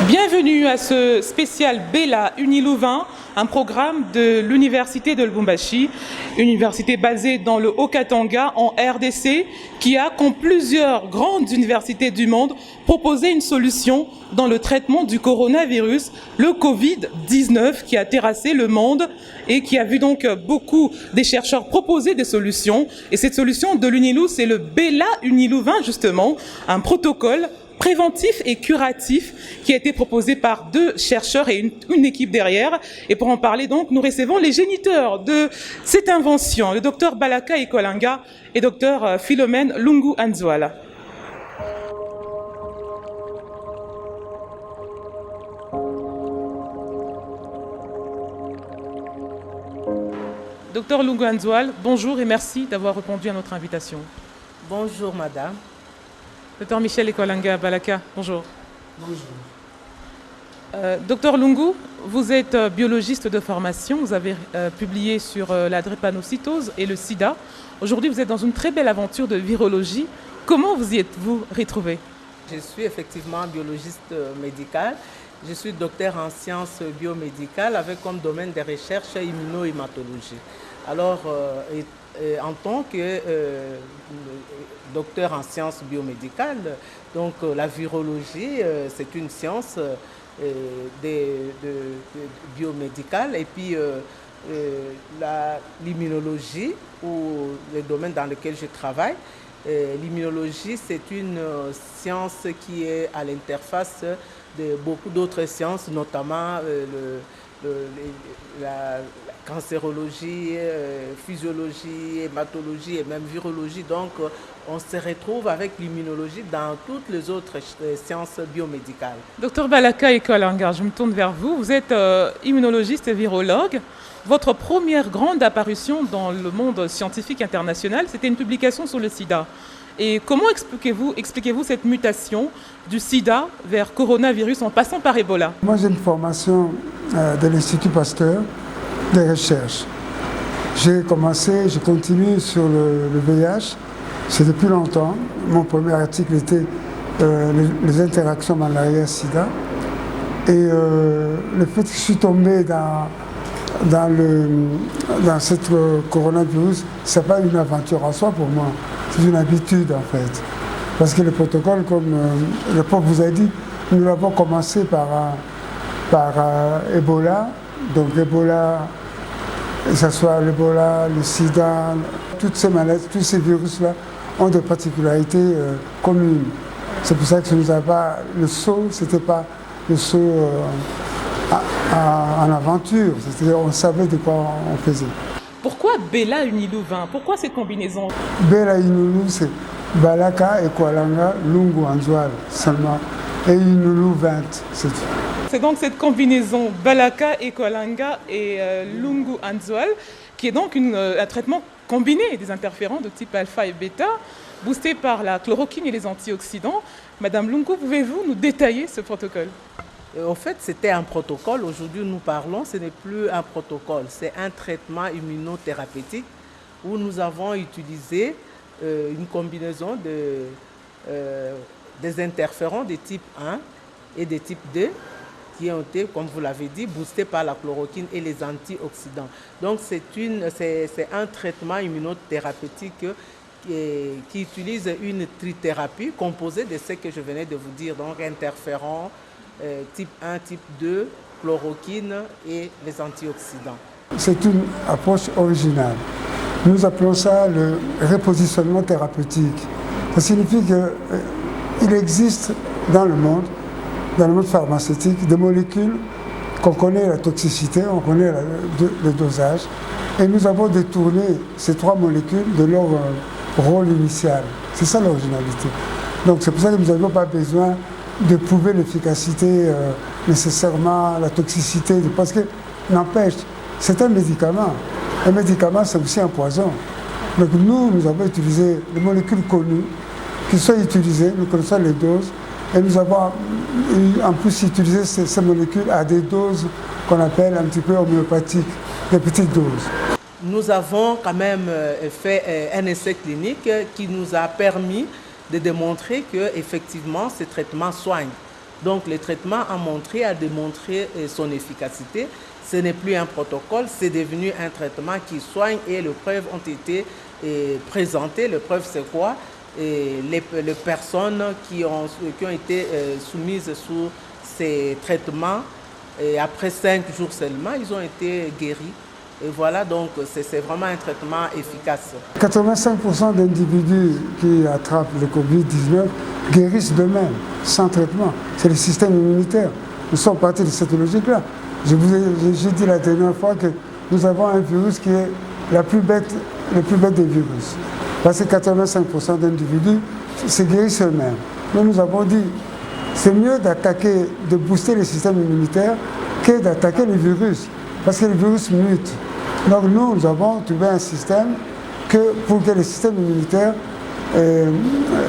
Bienvenue à ce spécial Bella Unilouvain, un programme de l'Université de Lubumbashi, université basée dans le Haut-Katanga en RDC, qui a, comme plusieurs grandes universités du monde, proposé une solution dans le traitement du coronavirus, le Covid-19, qui a terrassé le monde et qui a vu donc beaucoup des chercheurs proposer des solutions. Et cette solution de l'Unilou, c'est le Bella Unilouvain, justement, un protocole préventif et curatif qui a été proposé par deux chercheurs et une équipe derrière. Et pour en parler donc, nous recevons les géniteurs de cette invention, le docteur Balaka Ekolanga et docteur Philomène Lungu Anzouala. Docteur Lungu Anzouala, bonjour et merci d'avoir répondu à notre invitation. Bonjour madame. Docteur Michel Ekolanga Balaka, bonjour. Bonjour. Docteur Lungu, vous êtes biologiste de formation, vous avez publié sur la drépanocytose et le sida. Aujourd'hui, vous êtes dans une très belle aventure de virologie. Comment vous y êtes-vous retrouvé? Je suis effectivement biologiste médical. Je suis docteur en sciences biomédicales avec comme domaine de recherche immunohématologie. Alors, en tant que docteur en sciences biomédicales, donc la virologie, c'est une science biomédicale, et puis l'immunologie, ou le domaine dans lequel je travaille, l'immunologie, c'est une science qui est à l'interface de beaucoup d'autres sciences, notamment la cancérologie, physiologie, hématologie et même virologie. Donc, on se retrouve avec l'immunologie dans toutes les autres sciences biomédicales. Docteur Balaka Ekolanga, je me tourne vers vous. Vous êtes immunologiste et virologue. Votre première grande apparition dans le monde scientifique international, c'était une publication sur le sida. Et comment expliquez-vous cette mutation du sida vers coronavirus en passant par Ebola? Moi, j'ai une formation de l'Institut Pasteur de recherche. J'ai commencé, je continue sur le VIH. C'est depuis longtemps. Mon premier article était les interactions malaria-sida. Et le fait que je suis tombé dans cette coronavirus, ce n'est pas une aventure en soi pour moi. C'est une habitude en fait. Parce que le protocole, comme le prof vous a dit, nous l'avons commencé par Ebola. Donc Ebola, que ce soit l'Ebola, le sida, toutes ces maladies, tous ces virus-là ont des particularités communes. C'est pour ça que nous n'avons pas le saut, c'était pas le saut en aventure, c'est-à-dire on savait de quoi on faisait. Pourquoi Bella Unilouvain? Pourquoi cette combinaison? Bella Unilouvain, c'est Balaka Ekolanga Lungu Anzouala seulement, et Unilouvain 20, c'est tout. C'est donc cette combinaison Balaka Ekolanga et Lungu Anzouala qui est donc un traitement combiné des interférents de type alpha et bêta, boosté par la chloroquine et les antioxydants. Madame Lungu, pouvez-vous nous détailler ce protocole? En fait, c'était un protocole. Aujourd'hui, nous parlons, ce n'est plus un protocole, c'est un traitement immunothérapeutique où nous avons utilisé une combinaison des interférents de type 1 et de type 2 qui ont été, comme vous l'avez dit, boostés par la chloroquine et les antioxydants. Donc, c'est un traitement immunothérapeutique qui utilise une trithérapie composée de ce que je venais de vous dire, donc interférents, type 1, type 2, chloroquine et les antioxydants. C'est une approche originale. Nous appelons ça le repositionnement thérapeutique. Ça signifie qu'il existe dans le monde pharmaceutique, des molécules qu'on connaît la toxicité, on connaît le dosage, et nous avons détourné ces trois molécules de leur rôle initial. C'est ça l'originalité. Donc c'est pour ça que nous n'avons pas besoin de prouver l'efficacité nécessairement, la toxicité, parce que n'empêche, c'est un médicament. Un médicament, c'est aussi un poison. Donc nous avons utilisé des molécules connues qui sont utilisées, nous connaissons les doses, et nous avons en plus utilisé ces molécules à des doses qu'on appelle un petit peu homéopathiques, des petites doses. Nous avons quand même fait un essai clinique qui nous a permis de démontrer qu'effectivement ces traitements soignent. Donc le traitement a démontré son efficacité. Ce n'est plus un protocole, c'est devenu un traitement qui soigne et les preuves ont été présentées. Les preuves, c'est quoi? Et les personnes qui ont été soumises sous ces traitements, et après 5 jours seulement, ils ont été guéris. Et voilà, donc c'est vraiment un traitement efficace. 85% d'individus qui attrapent le Covid-19 guérissent d'eux-mêmes, sans traitement. C'est le système immunitaire. Nous sommes partis de cette logique-là. J'ai dit la dernière fois que nous avons un virus qui est le plus bête des virus. Parce que 85% d'individus se guérissent eux-mêmes. Mais nous avons dit, c'est mieux de booster le système immunitaire que d'attaquer le virus. Parce que le virus mute. Donc nous avons trouvé un système pour que le système immunitaire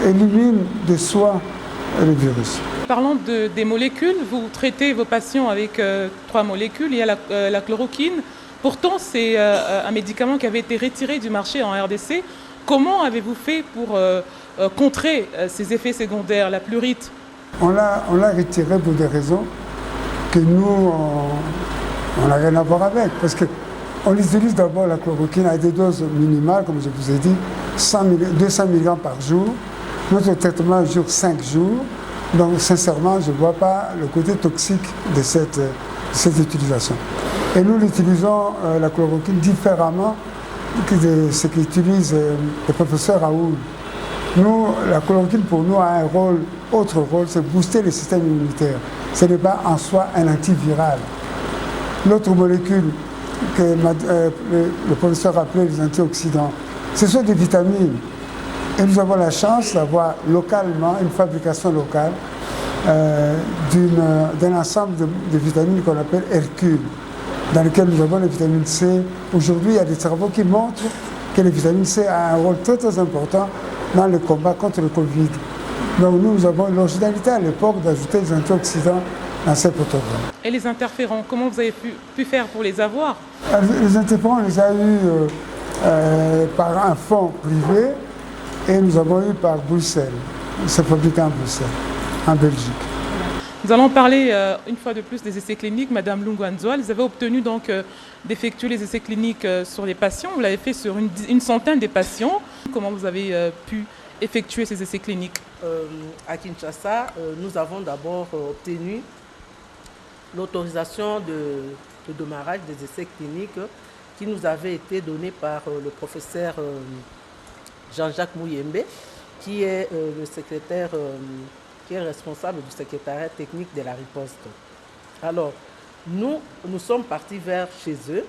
élimine de soi le virus. Parlant des molécules, vous traitez vos patients avec 3 molécules. Il y a la chloroquine. Pourtant, c'est un médicament qui avait été retiré du marché en RDC. Comment avez-vous fait pour contrer ces effets secondaires, la plurite? On l'a retiré pour des raisons que nous, on n'a rien à voir avec. Parce qu'on utilise d'abord la chloroquine à des doses minimales, comme je vous ai dit, 200 mg par jour. Notre traitement dure 5 jours. Donc sincèrement, je ne vois pas le côté toxique de cette utilisation. Et nous utilisons la chloroquine différemment de ce qu'utilise le professeur Raoul. Nous, la chloroquine pour nous a un autre rôle, c'est booster le système immunitaire. Ce n'est pas en soi un antiviral. L'autre molécule que le professeur appelait les antioxydants, ce sont des vitamines. Et nous avons la chance d'avoir localement une fabrication locale d'un ensemble de vitamines qu'on appelle Hercule, dans lesquelles nous avons les vitamines C. Aujourd'hui, il y a des travaux qui montrent que les vitamines C ont un rôle très très important dans le combat contre le Covid. Donc nous avons l'originalité à l'époque d'ajouter des antioxydants dans ces protocoles. Et les interférents, comment vous avez pu faire pour les avoir? Les interférents, on les a eus par un fonds privé et nous avons eu par Bruxelles. C'est fabriqué en Bruxelles, en Belgique. Nous allons parler une fois de plus des essais cliniques. Madame Lungwanzwa, vous avez obtenu donc d'effectuer les essais cliniques sur les patients. Vous l'avez fait sur une centaine de patients. Comment vous avez pu effectuer ces essais cliniques? À Kinshasa, nous avons d'abord obtenu l'autorisation de démarrage des essais cliniques qui nous avait été donnée par le professeur Jean-Jacques Mouyembe, qui est le secrétaire, qui est responsable du secrétariat technique de la riposte. Alors, nous sommes partis vers chez eux.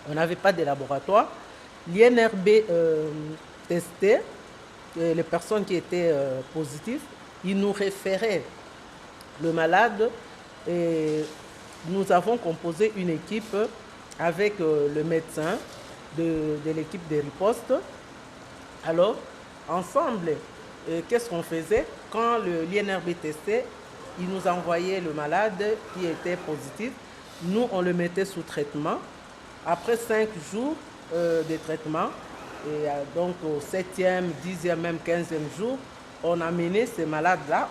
On n'avait pas de laboratoire. L'INRB testait les personnes qui étaient positives. Ils nous référaient le malade et nous avons composé une équipe avec le médecin de l'équipe de riposte. Alors, ensemble, qu'est-ce qu'on faisait? Quand l'INRB testait, il nous envoyait le malade qui était positif. Nous, on le mettait sous traitement. Après 5 jours de traitement, et donc au 7e, 10e, même 15e jour, on amenait ces malades-là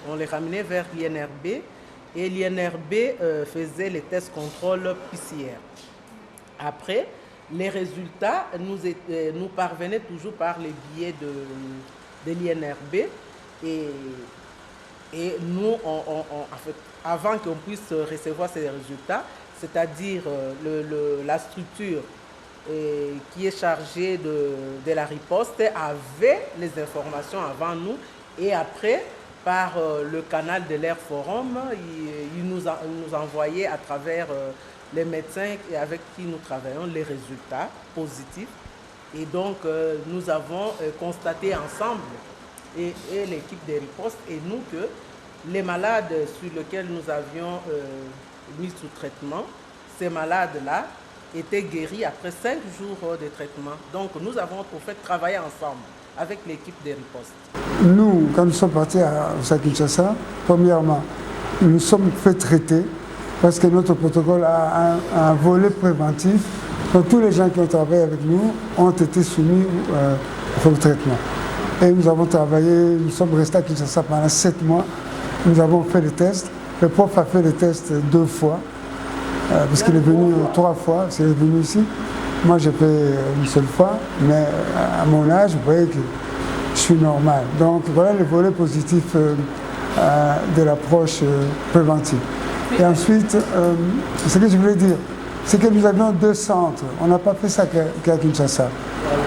on les ramenait vers l'INRB et l'INRB faisait les tests contrôle PCR. Après, les résultats nous parvenaient toujours par les billets de l'INRB et nous, en fait, avant qu'on puisse recevoir ces résultats, c'est-à-dire la structure qui est chargée de la riposte avait les informations avant nous et après, par le canal de l'Air Forum, il nous envoyait à travers les médecins avec qui nous travaillons les résultats positifs. Et donc, nous avons constaté ensemble, et l'équipe de riposte et nous, que les malades sur lesquels nous avions mis sous traitement, ces malades-là étaient guéris après 5 jours de traitement. Donc, nous avons pour fait travailler ensemble avec l'équipe de riposte. Nous, quand nous sommes partis à Kinshasa, premièrement, nous sommes fait traiter parce que notre protocole a un volet préventif. Donc, tous les gens qui ont travaillé avec nous ont été soumis au traitement. Et nous avons travaillé, nous sommes restés à Kinshasa pendant 7 mois Nous avons fait le test. Le prof a fait le test 2 fois, parce qu'il est venu 3 fois, parce qu'il est venu ici. Moi, j'ai fait une seule fois, mais à mon âge, vous voyez que je suis normal. Donc voilà le volet positif de l'approche préventive. Et ensuite, ce que je voulais dire, c'est que nous avions 2 centres. On n'a pas fait ça qu'à Kinshasa.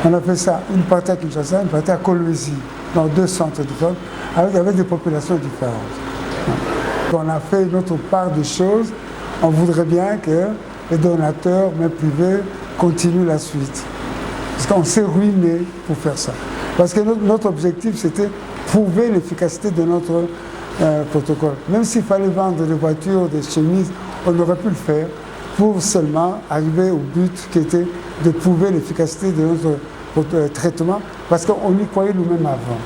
On a fait ça, une partie à Kinshasa, une partie à Kolwezi, dans 2 centres différents, avec des populations différentes. On a fait notre part de choses. On voudrait bien que les donateurs, même privés, continuent la suite. Parce qu'on s'est ruiné pour faire ça. Parce que notre objectif, c'était prouver l'efficacité de notre protocole. Même s'il fallait vendre des voitures, des chemises, on aurait pu le faire pour seulement arriver au but qui était de prouver l'efficacité de notre traitement, parce qu'on y croyait nous-mêmes avant.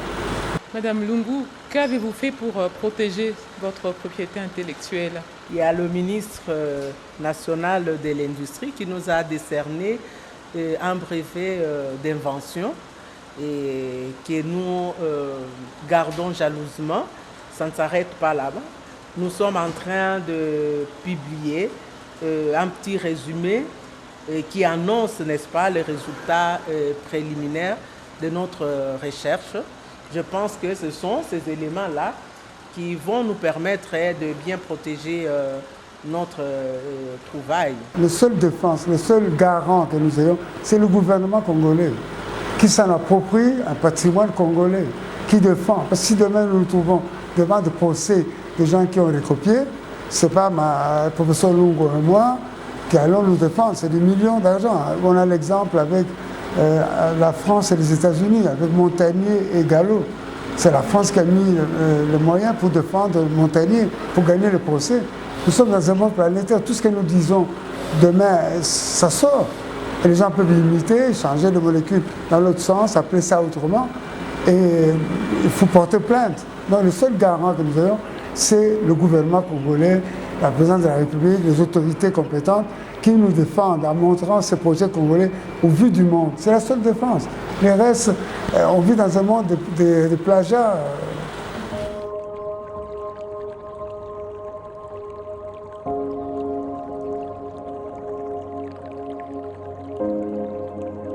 Madame Lungu, qu'avez-vous fait pour protéger votre propriété intellectuelle? Il y a le ministre national de l'Industrie qui nous a décerné un brevet d'invention et que nous gardons jalousement. Ça ne s'arrête pas là-bas. Nous sommes en train de publier un petit résumé qui annonce, n'est-ce pas, les résultats préliminaires de notre recherche. Je pense que ce sont ces éléments-là qui vont nous permettre de bien protéger notre trouvaille. La seule défense, le seul garant que nous ayons, c'est le gouvernement congolais qui s'en approprie un patrimoine congolais, qui défend. Parce que si demain nous nous trouvons devant des procès des gens qui ont recopié, ce n'est pas ma professeur Lungu et moi qui allons nous défendre, c'est des millions d'argent. On a l'exemple avec la France et les États-Unis, avec Montagnier et Gallo. C'est la France qui a mis le moyen pour défendre Montagnier, pour gagner le procès. Nous sommes dans un monde planétaire. Tout ce que nous disons demain, ça sort. Et les gens peuvent imiter, changer de molécule dans l'autre sens, appeler ça autrement. Et il faut porter plainte. Donc le seul garant que nous avons, c'est le gouvernement congolais, la présidence de la République, les autorités compétentes qui nous défendent en montrant ces projets congolais au vu du monde. C'est la seule défense. Les restes, on vit dans un monde de plagiat.